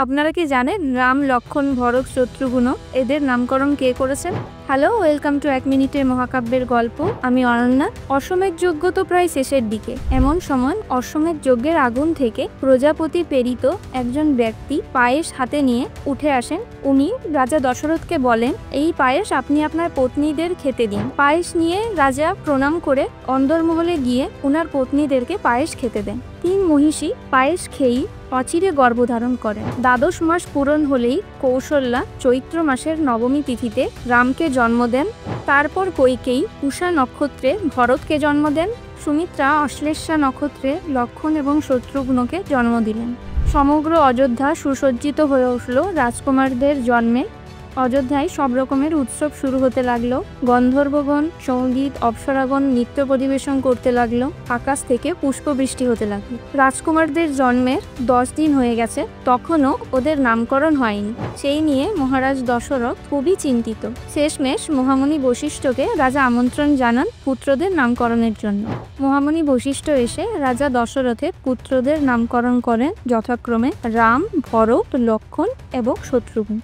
আপনারা কি জানেন রাম, লক্ষ্মণ, ভরত, শত্রুঘ্ন এদের নামকরণ কে করেছেন? হ্যালো, ওয়েলকাম টু 1 মিনিটের মহাকাব্যের গল্প। আমি অনন্যা। অশ্বমেধ যজ্ঞ তো প্রায় শেষের দিকে। এমন সময় অশ্বমেধ যজ্ঞের আগুন থেকে প্রজাপতি প্রেরিত একজন ব্যক্তি পায়েস হাতে নিয়ে উঠে আসেন। উনি রাজা দশরথকে বলেন, এই পায়েস আপনি আপনার পত্নীদের খেতে দিন। পায়েস নিয়ে রাজা প্রণাম করে অন্দরমহলে গিয়ে ওনার পত্নীদেরকে পায়েস খেতে দেন। 3 মহিষী পায়েস খেয়েই অচিরে গর্ভধারণ করেন। 12 মাস পূরণ হলেই কৌশল্যা চৈত্র মাসের নবমী তিথিতে রামকে জন্ম দেন। তারপর কইকেয়ী উষা নক্ষত্রে ভরতকে জন্ম দেন। সুমিত্রা অশ্লেষা নক্ষত্রে লক্ষ্মণ এবং শত্রুঘ্নকে জন্ম দিলেন। সমগ্র অযোধ্যা সুসজ্জিত হয়ে উঠল রাজকুমারদের জন্মে। অযোধ্যায় সব রকমের উৎসব শুরু হতে লাগলো। গন্ধর্বগণ, সঙ্গীত, অপ্সরাগণ নৃত্য পরিবেশন করতে লাগলো। আকাশ থেকে পুষ্পবৃষ্টি হতে লাগলো। রাজকুমারদের জন্মের 10 দিন হয়ে গেছে, তখনও ওদের নামকরণ হয়নি। সেই নিয়ে মহারাজ দশরথ খুবই চিন্তিত। শেষমেশ মহামুনি বশিষ্ঠকে রাজা আমন্ত্রণ জানান পুত্রদের নামকরণের জন্য। মহামুনি বশিষ্ঠ এসে রাজা দশরথের পুত্রদের নামকরণ করেন যথাক্রমে রাম, ভরত, লক্ষ্মণ এবং শত্রুঘ্ন।